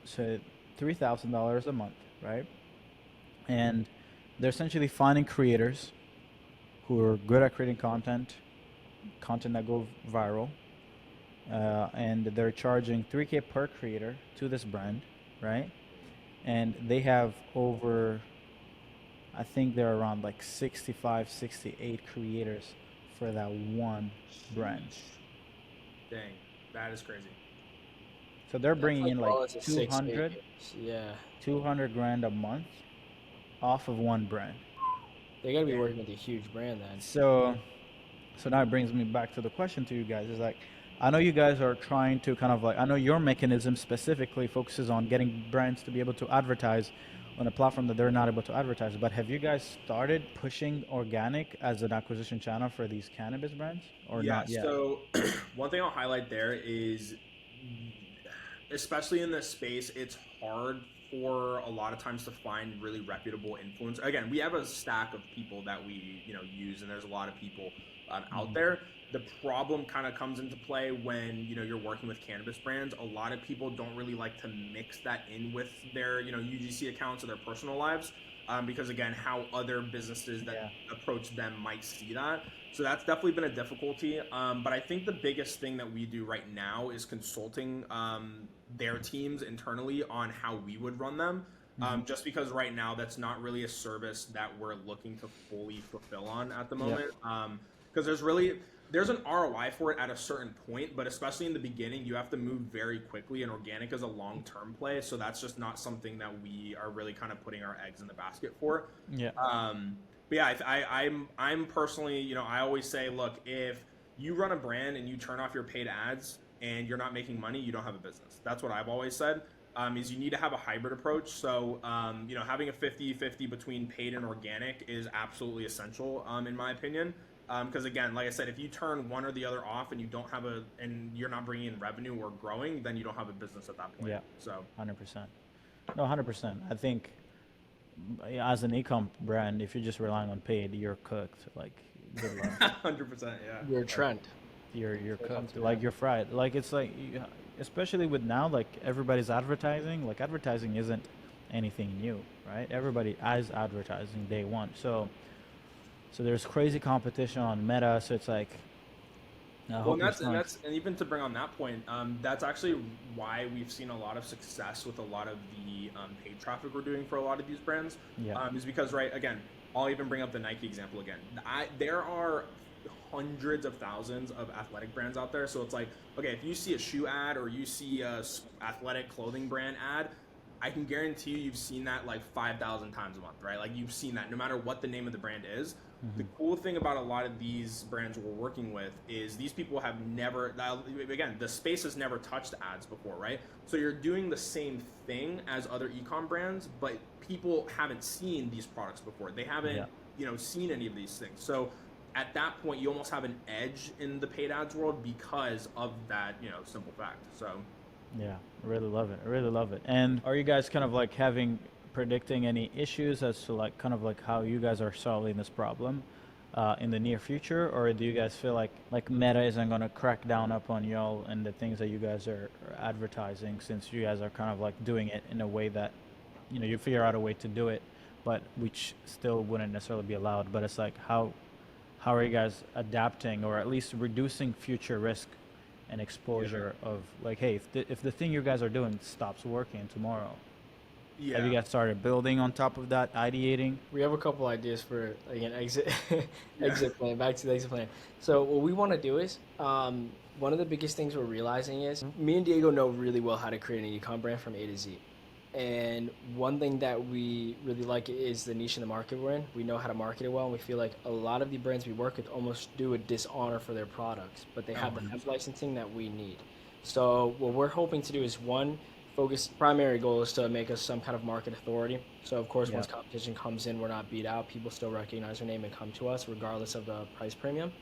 so $3,000 a month, right? And they're essentially finding creators who are good at creating content that go viral, and they're charging 3K per creator to this brand, right? And they have over, I think they're around like 65, 68 creators for that one brand. Dang, that is crazy. So they're That's bringing like in like well into 6 figures. Yeah, 200 grand a month off of one brand. they got to be Dang. working with a huge brand then. So now it brings me back to the question to you guys is like, I know you guys are trying to kind of like, I know your mechanism specifically focuses on getting brands to be able to advertise on a platform that they're not able to advertise, but have you guys started pushing organic as an acquisition channel for these cannabis brands or Yeah, not yet? so one thing I'll highlight there is, especially in this space, it's hard for a lot of times to find really reputable influence. Again, we have a stack of people that we use, and there's a lot of people out Mhm. there. The problem kind of comes into play when you're working with cannabis brands. A lot of people don't really like to mix that in with their UGC accounts or their personal lives, because again, how other businesses that Yeah. approach them might see that. So that's definitely been a difficulty. But I think the biggest thing that we do right now is consulting their teams internally on how we would run them. Hmm. Just because right now that's not really a service that we're looking to fully fulfill on at the Yep. moment. Because there's an ROI for it at a certain point, but especially in the beginning, you have to move very quickly, and organic is a long-term play. So that's just not something that we are really kind of putting our eggs in the basket for. Yeah. But yeah, I'm personally, I always say, look, if you run a brand and you turn off your paid ads and you're not making money, you don't have a business. That's what I've always said. Is you need to have a hybrid approach. So, having a 50-50 between paid and organic is absolutely essential, in my opinion. Because again, like I said, if you turn one or the other off and and you're not bringing in revenue or growing, then you don't have a business at that point. Yeah. So 100%. No, 100%. I think as an ecom brand, if you're just relying on paid, you're cooked. Like, good luck. 100%, yeah. You're a trend. You're When it comes cooked. to Like that. you're fried. Like it's like, especially with now, like everybody's advertising. Like advertising isn't anything new, right? Everybody is advertising day one. So there's crazy competition on Meta. So it's like, I Well, and hope you're that's and selling. that's and even to bring on that point, that's actually why we've seen a lot of success with a lot of the paid traffic we're doing for a lot of these brands. Yeah. Is because, right, again, I'll even bring up the Nike example again. There are hundreds of thousands of athletic brands out there, so it's like, okay, if you see a shoe ad or you see a athletic clothing brand ad, I can guarantee you've seen that like 5,000 times a month, right? Like you've seen that no matter what the name of the brand is. The Hmm. cool thing about a lot of these brands we're working with is these people have never, again, the space has never touched ads before, right? So you're doing the same thing as other ecom brands, but people haven't seen these products before. They haven't, Yeah. seen any of these things. So at that point, you almost have an edge in the paid ads world because of that, simple fact. So Yeah, I really love it. I really love it. And are you guys kind of like predicting any issues as to like kind of like how you guys are solving this problem in the near future, or do you guys feel like Meta isn't gonna crack down upon y'all and the things that you guys are advertising, since you guys are kind of like doing it in a way that you figure out a way to do it, but which still wouldn't necessarily be allowed. But it's like how are you guys adapting or at least reducing future risk and exposure of like, hey, if the thing you guys are doing stops working tomorrow, have you yeah, guys started building on top of that, ideating? We have a couple ideas for like an exit yeah, exit plan. Back to the exit plan. So what we want to do is one of the biggest things we're realizing is me and Diego know really well how to create an ecom brand from A to Z. And one thing that we really like is the niche in the market we're in. We know how to market it well, and we feel like a lot of the brands we work with almost do a dishonor for their products, but they oh, have the hemp 100%. licensing that we need. So what we're hoping to do is one, primary goal is to make us some kind of market authority. So of course, Yeah. once competition comes in, we're not beat out. People still recognize our name and come to us, regardless of the price premium.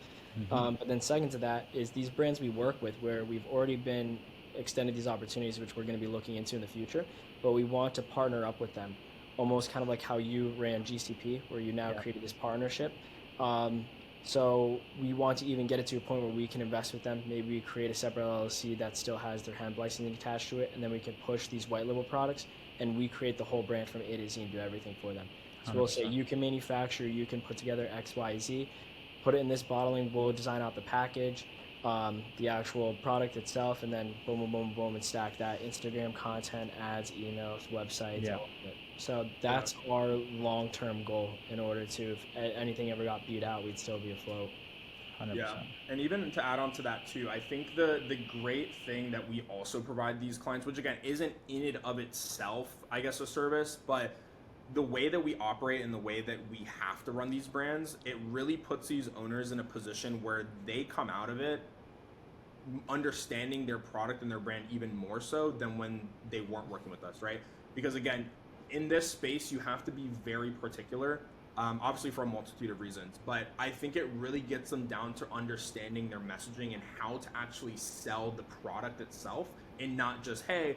Hmm. But then second to that is these brands we work with, where we've already been extended these opportunities, which we're going to be looking into in the future. But we want to partner up with them, almost kind of like how you ran GCP, where you now Yeah. created this partnership. Um, so we want to even get it to a point where we can invest with them. Maybe we create a separate LLC that still has their hemp licensing attached to it, and then we can push these white label products, and we create the whole brand from A to Z and do everything for them. So we'll say 100%. you can manufacture, you can put together X, Y, Z, put it in this bottling. We'll design out the package, the actual product itself, and then boom, boom, boom, boom, and stack that Instagram content, ads, emails, websites, Yeah. all of it. So Yeah. that's our long-term goal. In order to, if anything ever got beat out, we'd still be afloat. 100%. Yeah, and even to add on to that too, I think the great thing that we also provide these clients, which again isn't in and of itself, I guess, a service, but the way that we operate and the way that we have to run these brands, it really puts these owners in a position where they come out of it understanding their product and their brand even more so than when they weren't working with us, right? Because again, in this space, you have to be very particular, obviously for a multitude of reasons. But I think it really gets them down to understanding their messaging and how to actually sell the product itself, and not just, hey,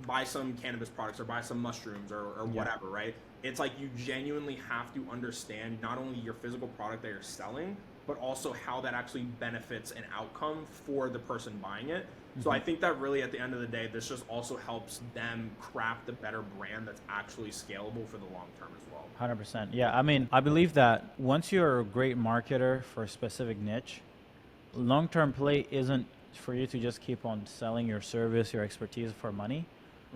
buy some cannabis products or buy some mushrooms or Yeah. whatever, right? It's like you genuinely have to understand not only your physical product that you're selling, but also how that actually benefits an outcome for the person buying it. So I think that really at the end of the day, this just also helps them craft a better brand that's actually scalable for the long term as well. 100%. Yeah, I mean, I believe that once you're a great marketer for a specific niche, long-term play isn't for you to just keep on selling your service, your expertise for money,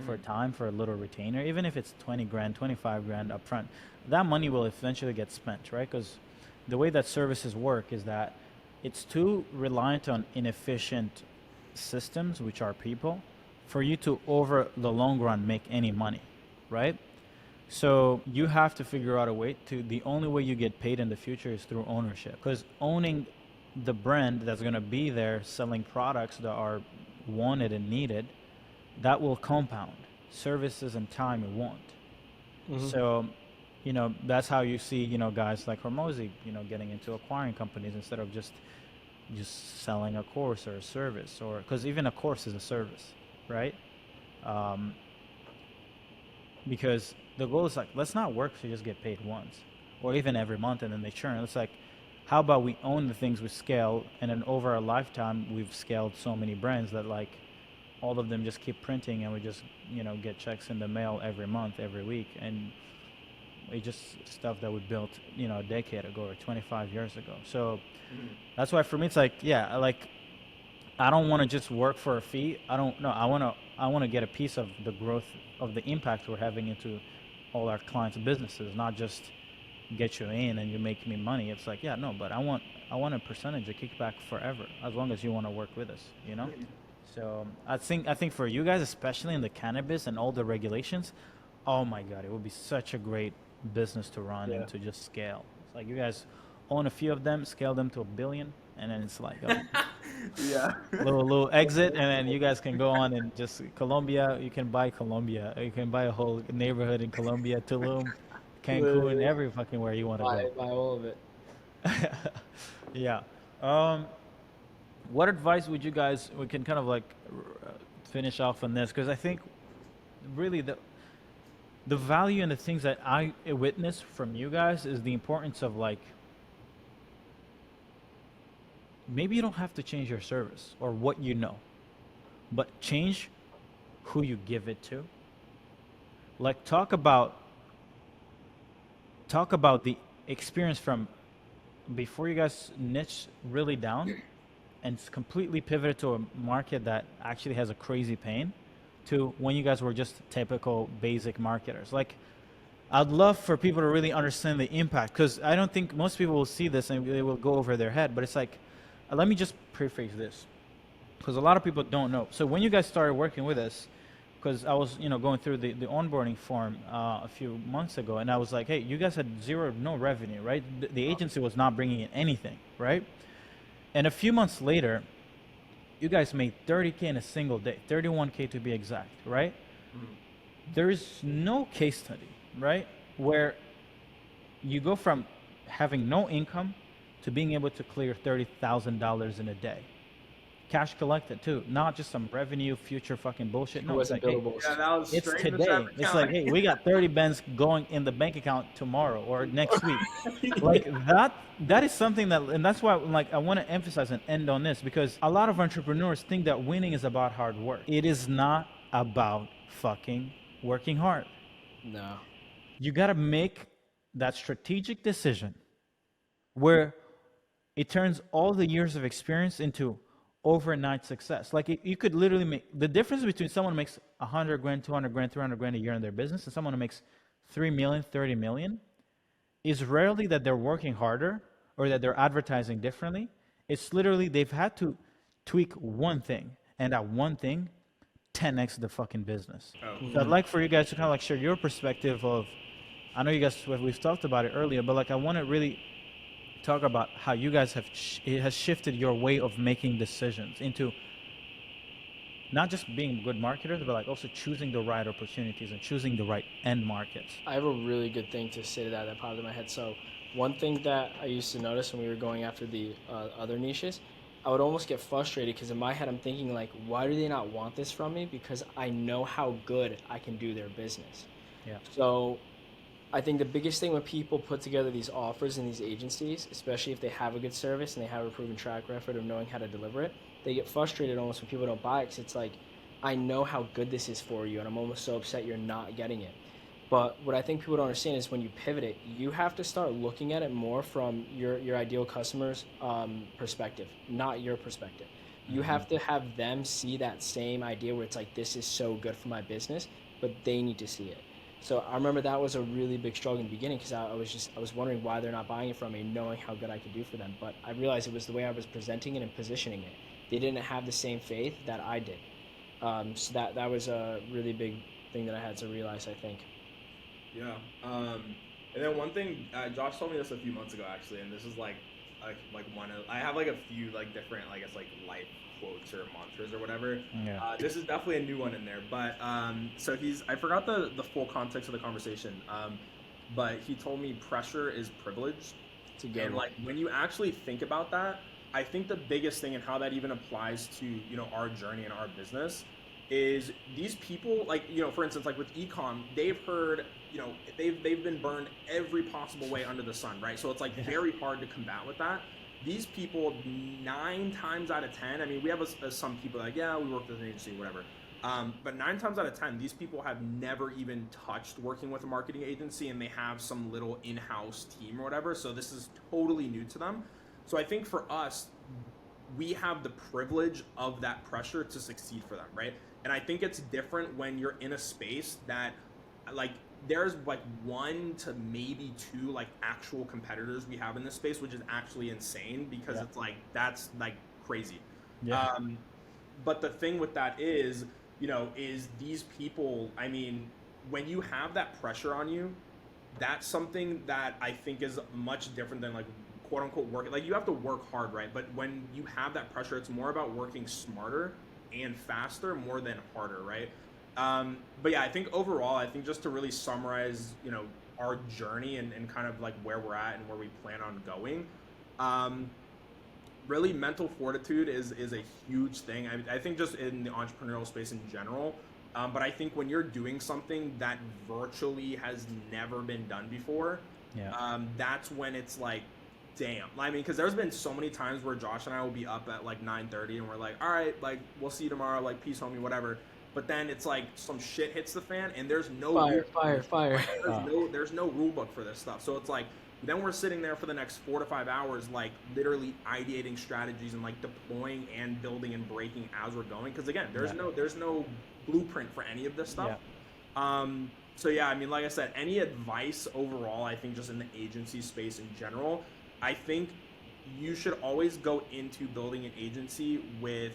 for time, for a little retainer, even if it's 20 grand, 25 grand upfront. That money will eventually get spent, right? Because the way that services work is that it's too reliant on inefficient systems, which are people, for you to over the long run make any money, right? So you have to figure out a way to, the only way you get paid in the future is through ownership. Because owning the brand that's going to be there selling products that are wanted and needed, that will compound. Services and time it won't. So, that's how you see, guys like Hormozy, getting into acquiring companies instead of just selling a course or a service, or because even a course is a service, right? Um, because the goal is like, let's not work to just get paid once or even every month and then they churn. It's like, how about we own the things we scale, and then over a lifetime we've scaled so many brands that like all of them just keep printing, and we just get checks in the mail every month, every week, and it's just stuff that we built a decade ago or 25 years ago. So that's why for me it's like, yeah, like I don't want to just work for a fee. I don't know. I want to get a piece of the growth of the impact we're having into all our clients' businesses, not just get you in and you make me money. It's like, yeah, no, but I want a percentage, a kickback forever, as long as you want to work with us. So I think for you guys, especially in the cannabis and all the regulations, oh my God, it would be such a great business to run and to just scale. It's like you guys own a few of them, scale them to 1 billion, and then it's like a Yeah. little exit, and then you guys can go on and just Colombia. You can buy Colombia. You can buy a whole neighborhood in Colombia, Tulum, Cancun, Literally, every fucking where you want to go. buy all of it. Yeah. Um, what advice would you guys? We can kind of like finish off on this because I think really the value and the things that I witness from you guys is the importance of like maybe you don't have to change your service or what but change who you give it to. Like talk about the experience from before you guys niche really down and completely pivoted to a market that actually has a crazy pain to when you guys were just typical basic marketers. Like I'd love for people to really understand the impact because I don't think most people will see this and they will go over their head. But it's like, let me just preface this because a lot of people don't know. So when you guys started working with us, because I was going through the onboarding form a few months ago, and I was like, hey, you guys had no revenue, right? The agency was not bringing in anything, right? And a few months later, you guys made 30K in a single day, 31K to be exact, right? There is no case study, right, where you go from having no income to being able to clear $30,000 in a day. Cash collected too, not just some revenue future fucking bullshit. It No, it's wasn't like, hey, billables. Yeah, that was it's straight in the today. traffic It's count. like, hey, we got 30 bens going in the bank account tomorrow or next week. Like that is something that, and that's why like I want to emphasize and end on this, because a lot of entrepreneurs think that winning is about hard work. It is not about fucking working hard. No. You got to make that strategic decision where it turns all the years of experience into overnight success. Like you could literally make the difference between someone who makes 100 grand, 200 grand, 300 grand a year in their business and someone who makes 3 million, 30 million is rarely that they're working harder or that they're advertising differently. It's literally they've had to tweak one thing, and that one thing 10x the fucking business. So I'd like for you guys to kind of like share your perspective of, I know you guys, we've talked about it earlier, but like I want to really talk about how you guys have, it has shifted your way of making decisions into not just being good marketers, but like also choosing the right opportunities and choosing the right end markets. I have a really good thing to say to that popped in my head. So, one thing that I used to notice when we were going after the other niches, I would almost get frustrated because in my head I'm thinking like, why do they not want this from me? Because I know how good I can do their business. Yeah. So, I think the biggest thing when people put together these offers in these agencies, especially if they have a good service and they have a proven track record of knowing how to deliver it, they get frustrated almost when people don't buy it because it's like, I know how good this is for you, and I'm almost so upset you're not getting it. But what I think people don't understand is when you pivot it, you have to start looking at it more from your ideal customer's perspective, not your perspective. You have to have them see that same idea where it's like, this is so good for my business, but they need to see it. So I remember that was a really big struggle in the beginning because I was wondering why they're not buying it from me, knowing how good I could do for them. But I realized it was the way I was presenting it and positioning it. They didn't have the same faith that I did. So that was a really big thing that I had to realize, I think. Yeah. And then one thing, Josh told me this a few months ago actually, and this is like one of I have like a few like different I guess like life quotes or mantras or whatever. Yeah. This is definitely a new one in there, but so I forgot the full context of the conversation, but he told me pressure is privilege, It's a good and one. like when you actually think about that, I think the biggest thing and how that even applies to our journey and our business is these people like for instance like with Ecom they've heard they've been burned every possible way under the sun, right? So it's like very hard to combat with that. These people 9 times out of 10, I mean we have some people like yeah we work with an agency whatever, but 9 times out of 10 these people have never even touched working with a marketing agency and they have some little in-house team or whatever, so this is totally new to them. So I think for us we have the privilege of that pressure to succeed for them, right? And I think it's different when you're in a space that like there's like 1 to maybe 2 like actual competitors we have in this space, which is actually insane because it's like that's like crazy. Yeah. But the thing with that is is these people, I mean, when you have that pressure on you, that's something that I think is much different than like quote unquote work. Like you have to work hard, right? But when you have that pressure, it's more about working smarter and faster more than harder, right? But yeah, I think overall, I think just to really summarize, our journey and kind of like where we're at and where we plan on going, really mental fortitude is a huge thing. I think just in the entrepreneurial space in general. But I think when you're doing something that virtually has never been done before, that's when it's like, damn. I mean, because there's been so many times where Josh and I will be up at like 9:30 and we're like, all right, like we'll see you tomorrow, like peace, homie, whatever. But then it's like some shit hits the fan and there's no Fire. there's no rule book for this stuff. So it's like then we're sitting there for the next 4 to 5 hours, like literally ideating strategies and like deploying and building and breaking as we're going. Because again, there's no blueprint for any of this stuff. So yeah, I mean, like I said, any advice overall, I think just in the agency space in general, I think you should always go into building an agency with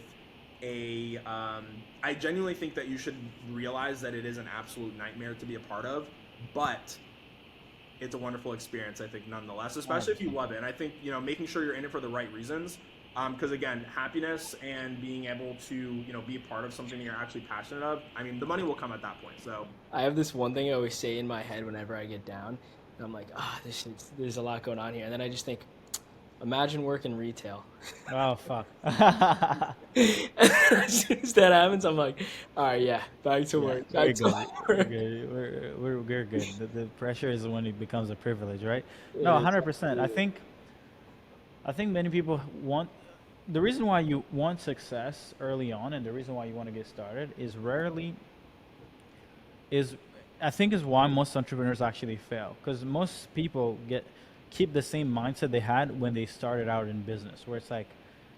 I genuinely think that you should realize that it is an absolute nightmare to be a part of, but it's a wonderful experience, I think, nonetheless, especially if you love it. And I think, making sure you're in it for the right reasons Because again, happiness and being able to, be a part of something that you're actually passionate of. I mean, the money will come at that point. So I have this one thing I always say in my head whenever I get down, and I'm like, there's a lot going on here, and then I just think, imagine working retail. Oh fuck. As soon as that happens, I'm like, all right, yeah, back to Yeah, work, we're back to good. We're work. good. We're good. The pressure is when it becomes a privilege, right? It No, is. 100%. I think many people want the reason why you want success early on and the reason why you want to get started is rarely is I think is why most entrepreneurs actually fail because most people keep the same mindset they had when they started out in business where it's like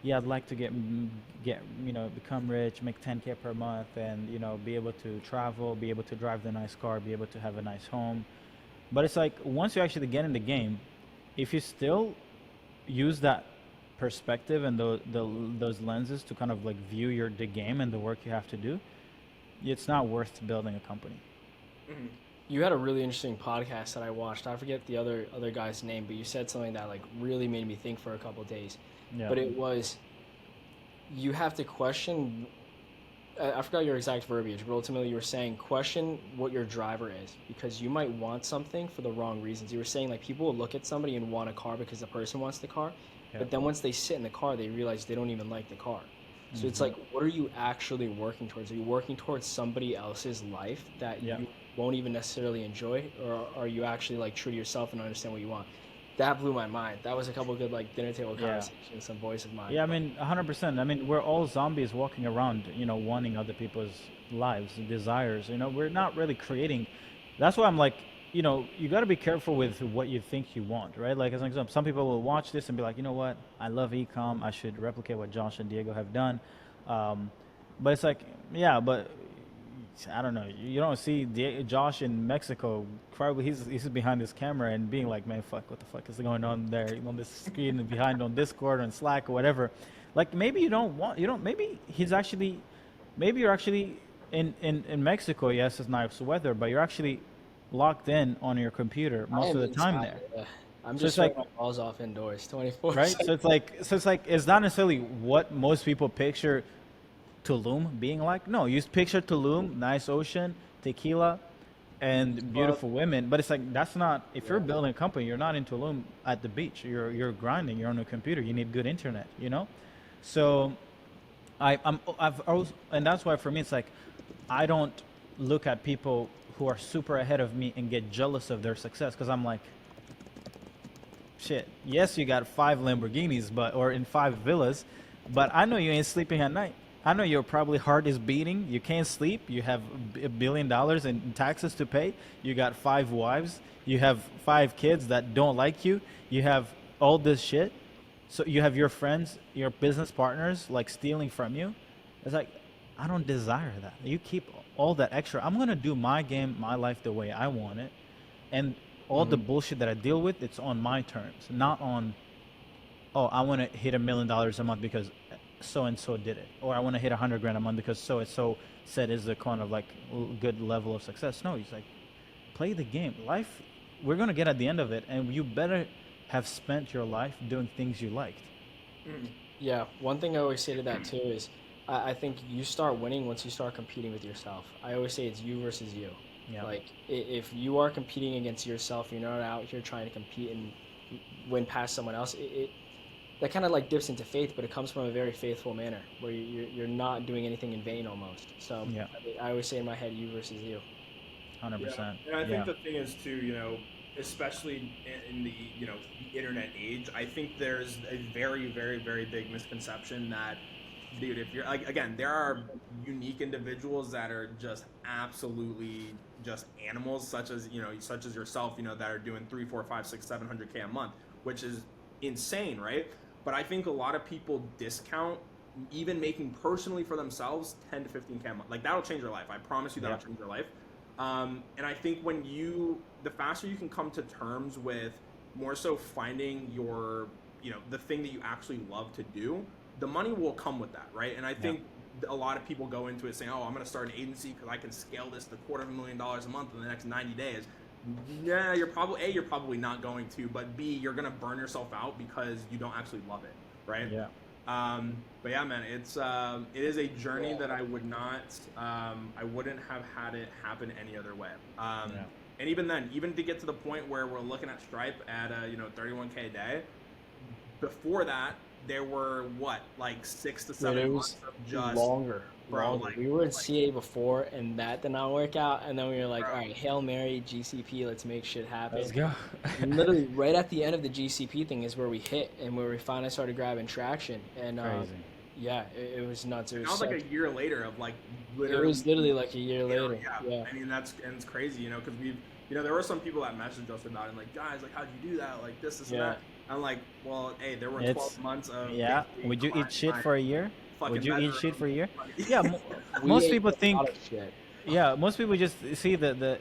yeah I'd like to get become rich, make 10K per month, and be able to travel, be able to drive the nice car, be able to have a nice home. But it's like once you actually get in the game, if you still use that perspective and those lenses to kind of like view the game and the work you have to do, it's not worth building a company. mhm. You had a really interesting podcast that I watched. I forget the other guy's name, but you said something that like really made me think for a couple of days. Yeah. But it was you have to question. I forgot your exact verbiage, but ultimately you were saying question what your driver is because you might want something for the wrong reasons. You were saying like people will look at somebody and want a car because the person wants the car, Yeah. but then once they sit in the car, they realize they don't even like the car. So it's Hmm. like, what are you actually working towards? Are you working towards somebody else's life that Yeah. you won't even necessarily enjoy, or are you actually like true to yourself and understand what you want? That blew my mind. That was a couple good like dinner table Yeah. conversations, some voice of mine. Yeah, I mean, 100%. I mean, we're all zombies walking around, wanting other people's lives and desires. We're not really creating. That's why I'm like, you got to be careful with what you think you want, right? Like, as an example, some people will watch this and be like, you know what? I love ecom. I should replicate what Josh and Diego have done. Um, but it's like, yeah, but I don't know. You don't see Josh in Mexico. Probably he's behind his camera and being like, "Man, fuck, what the fuck is going on there on this screen and behind on Discord and Slack or whatever." Like maybe you don't. Maybe you're actually in Mexico. Yes, it's nice weather, but you're actually locked in on your computer I most am of the time inside. there. I'm So just it's sweating like my balls off indoors, 24 right. So it's like it's not necessarily what most people picture Tulum being like. No, you picture Tulum, nice ocean, tequila, Beach and club. beautiful women. But it's like that's not. If you're Yeah. building a company, you're not in Tulum at the beach. You're grinding. You're on a computer. You need good internet. So I've always, and that's why for me it's like I don't look at people who are super ahead of me and get jealous of their success because I'm like, shit. Yes, you got 5 Lamborghinis, or in 5 villas, but I know you ain't sleeping at night. I know your probably heart is beating. You can't sleep. You have $1 billion in taxes to pay. You got 5 wives. You have 5 kids that don't like you. You have all this shit. So you have your friends, your business partners, like stealing from you. It's like, I don't desire that. You keep all that extra. I'm gonna do my game, my life the way I want it, and all the Mhm. bullshit that I deal with, it's on my terms, not on, oh, I want to hit $1 million a month because so and so did it, or I want to hit 100 grand a month because so and so said is the kind of like good level of success. No, he's like, play the game. Life, we're gonna get at the end of it, and you better have spent your life doing things you liked. Mhm. Yeah, one thing I always say to that too is I think you start winning once you start competing with yourself. I always say it's you versus you. Yeah, Like if you are competing against yourself, you're not out here trying to compete and win past someone else. That kind of like dips into faith, but it comes from a very faithful manner where you're not doing anything in vain almost. So yeah, I always say in my head, you versus you. 100%. And I think Yeah, the thing is too, especially in the the internet age, I think there's a very, very, very big misconception that, dude, if you're like, again, there are unique individuals that are just absolutely just animals, such as yourself, that are doing 3, 4, 5, 6, 700K a month, which is insane, right? But I think a lot of people discount even making personally for themselves 10 to 15K a month. Like that'll change your life. I promise you that'll yeah, change your life. And I think the faster you can come to terms with more so finding the thing that you actually love to do, the money will come with that, right? And I yeah, think a lot of people go into it saying, "Oh, I'm going to start an agency because I can scale this to $250,000 a month in the next 90 days." Yeah, you're probably not going to, but B, you're going to burn yourself out because you don't actually love it, right? yeah. But yeah, man, it is a journey that I would not, I wouldn't have had it happen any other way. Yeah. And even then, even to get to the point where we're looking at Stripe at 31K a day, before that, there were what, like 6 to Dude, it 7 months was of just, longer, bro, longer. We were in like, CA before, and that did not work out. And then we were like, all bro, right, Hail Mary, GCP, let's make shit Let's happen. go. And literally, right at the end of the GCP thing is where we hit and where we finally started grabbing traction. And Crazy. yeah, it was nuts. It and was that was like such. a year later of like It literally, was literally like a year later. yeah. Yeah, I mean, and it's crazy, because there were some people that messaged us about it, and like, guys, like, how'd you do that? Like this and yeah. that. I'm like, well, hey, there were It's 12 months of yeah. basically Would you eat client shit time, for a year? fucking Would you eat shit for a bedroom. year? Fucking, Yeah. We Most ate people a lot think of shit. yeah, most people just see the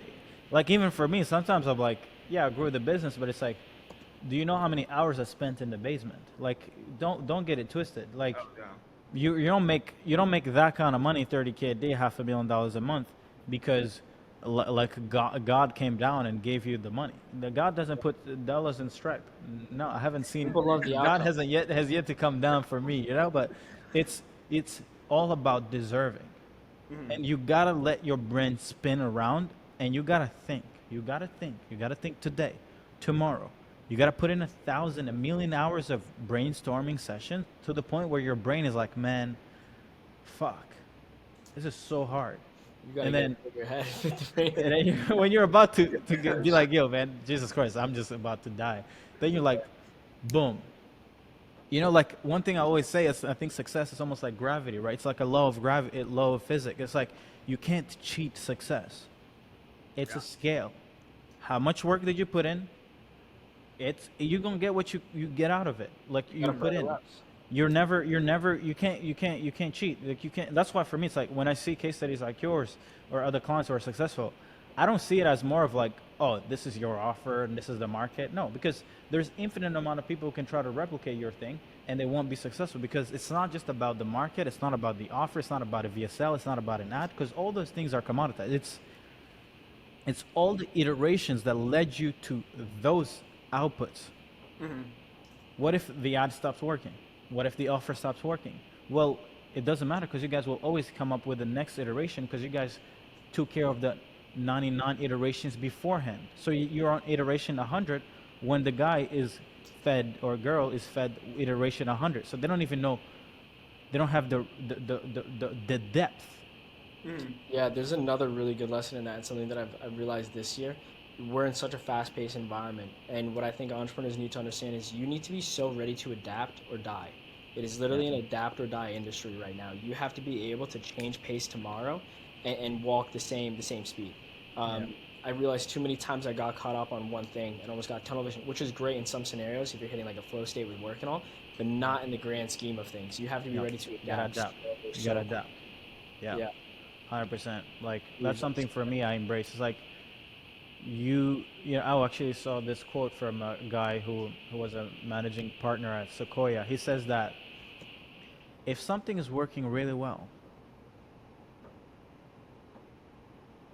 like even for me, sometimes I'm like, yeah, I grew the business, but it's like, do you know how many hours I spent in the basement? Like, don't get it twisted. Like, oh yeah. you don't make that kind of money, 30K a day, $500,000 a month, because like God came down and gave you the money. The God doesn't put dollars in Stripe. No, I haven't seen. People love the God outcome. has yet to come down for me, but it's all about deserving, Mhm. and you gotta let your brain spin around, and you gotta think. You gotta think today, tomorrow. You gotta put in 1,000, 1,000,000 hours of brainstorming sessions to the point where your brain is like, man, fuck, this is so hard. You gotta And get then, it in your head with the brain. and then when you're about to be like, yo, man, Jesus Christ, I'm just about to die. Then you're like, boom. Like one thing I always say is I think success is almost like gravity, right? It's like a law of gravity, law of physics. It's like you can't cheat success. It's Yeah. a scale. How much work did you put in? You're gonna get what you get out of it. Like You you gotta put burn the in. reps. You're never you can't cheat. Like you can't. That's why for me it's like when I see case studies like yours or other clients who are successful, I don't see it as more of like, oh, this is your offer and this is the market. No, because there's infinite amount of people who can try to replicate your thing and they won't be successful because it's not just about the market, it's not about the offer, it's not about a VSL, it's not about an ad, because all those things are commoditized. It's all the iterations that led you to those outputs. Mhm. What if the ad stops working? What if the offer stops working? Well, it doesn't matter because you guys will always come up with the next iteration because you guys took care of the 99 iterations beforehand. So you're on iteration 100 when the guy is fed or girl is fed iteration 100. So they don't even know, they don't have the depth. Mhm. Yeah, there's another really good lesson in that, and something that I've realized this year. We're in such a fast-paced environment, and what I think entrepreneurs need to understand is you need to be so ready to adapt or die. It is Yeah. literally an adapt or die industry right now. You have to be able to change pace tomorrow and walk the same speed. Yeah. I realized too many times I got caught up on one thing and almost got tunnel vision, which is great in some scenarios if you're hitting like a flow state with work and all, but not in the grand scheme of things. You have to be No. ready to You gotta adapt adapt. You so gotta quick. adapt. Yeah. Yeah, 100%. Like that's Jesus. something for me I embrace. It's like I actually saw this quote from a guy who was a managing partner at Sequoia. He says that if something is working really well,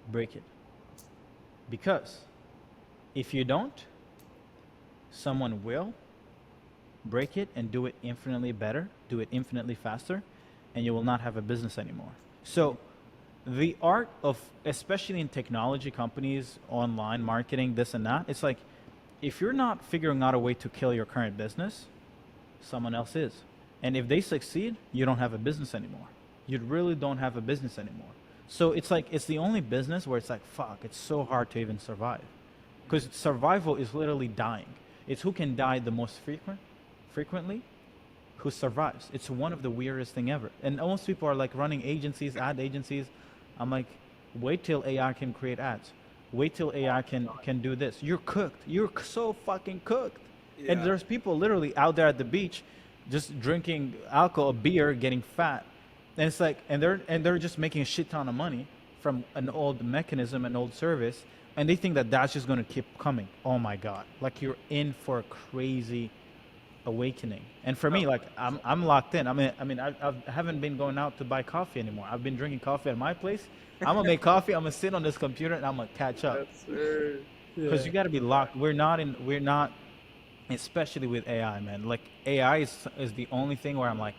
break it. Because if you don't, someone will break it and do it infinitely better, do it infinitely faster, and you will not have a business anymore. So the art of, especially in technology companies, online marketing, this and that, it's like if you're not figuring out a way to kill your current business, someone else is. And if they succeed, you don't have a business anymore. You really don't have a business anymore. So it's like it's the only business where it's like, fuck, it's so hard to even survive. Because survival is literally dying. It's who can die the most frequently, who survives. It's one of the weirdest thing ever. And most people are like running agencies, ad agencies. I'm like, wait till AI can create ads. Wait till AI can do this. You're cooked. You're so fucking cooked. And Yeah. there's people literally out there at the beach just drinking alcohol, beer, getting fat. And it's like and they're just making a shit ton of money from an old mechanism, an old service, and they think that that's just going to keep coming. Oh my god. Like you're in for a crazy awakening. And for me, Oh, like I'm locked in. I haven't been going out to buy coffee anymore. I've been drinking coffee at my place. I'm gonna make coffee. I'm gonna sit on this computer and I'm gonna catch up that's sir. because Yeah. you got to be locked. We're not especially with AI, man. Like AI is the only thing where I'm like,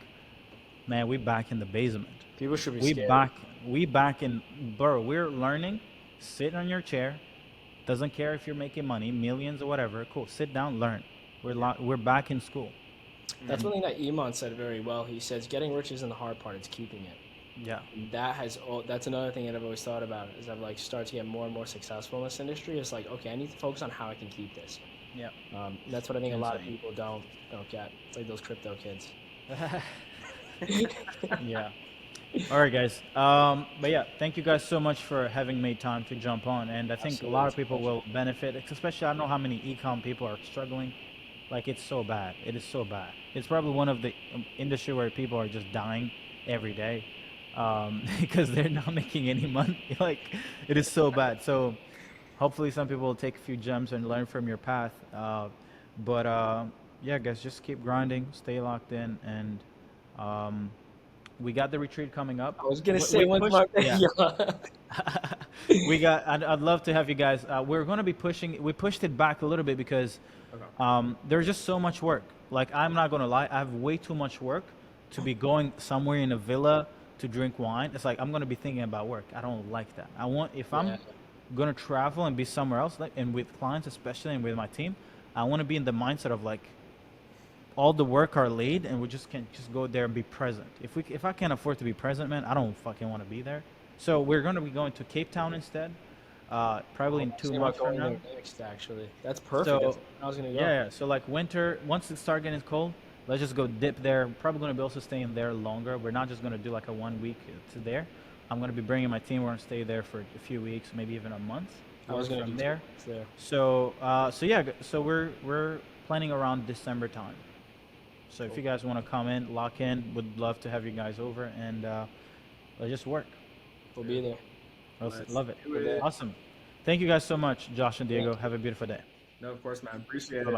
man, we back in the basement. People should be We scared. back we back in, bro. We're learning. Sit on your chair. Doesn't care if you're making money, millions or whatever. Cool. Sit down, learn. We're back in school. That's And one thing that Iman said very well. He says getting rich isn't the hard part; it's keeping it. yeah, That's another thing that I've always thought about is I've like started to get more and more successful in this industry. It's like, okay, I need to focus on how I can keep this. yeah. That's what I think a lot of Insane. people don't get. It's like those crypto kids. Yeah. All right, guys. But yeah, thank you guys so much for having made time to jump on. And I think a Absolutely, lot it's of a people pleasure. will benefit, especially I don't know how many ecom people are struggling. Like it's so bad. It is so bad. It's probably one of the industry where people are just dying every day because they're not making any money. Like it is so bad. So hopefully some people will take a few gems and learn from your path. But yeah, guys, just keep grinding, stay locked in, and um, we got the retreat coming up. I was gonna We say when's pushed, my yeah. yeah. We got. I'd love to have you guys. We're going to be pushing. We pushed it back a little bit because Okay. there's just so much work. Like I'm not going to lie, I have way too much work to be going somewhere in a villa to drink wine. It's like I'm going to be thinking about work. I don't like that. I want if Yeah. I'm going to travel and be somewhere else, like and with clients especially and with my team, I want to be in the mindset of like all the work are laid and we just can just go there and be present. If I can't afford to be present, man, I don't fucking want to be there. So we're going to be going to Cape Town instead, probably I in was two thinking about months from going now. there next. Actually, that's perfect. That's So I was gonna go. yeah, yeah. So like winter, once it starts getting cold, let's just go dip there. Probably going to be also staying there longer. We're not just going to do like a 1 week to there. I'm going to be bringing my team. We're going to stay there for a few weeks, maybe even a month. I was gonna From do there. there. So yeah, so we're planning around December time. So if Cool. you guys want to come in, lock in, would love to have you guys over and let's just work. We'll be there. Let's Love it. do it. Awesome. Thank you guys so much, Josh and Thank Diego. you. Have a beautiful day. No, of course, man. Appreciate Bye it. bye.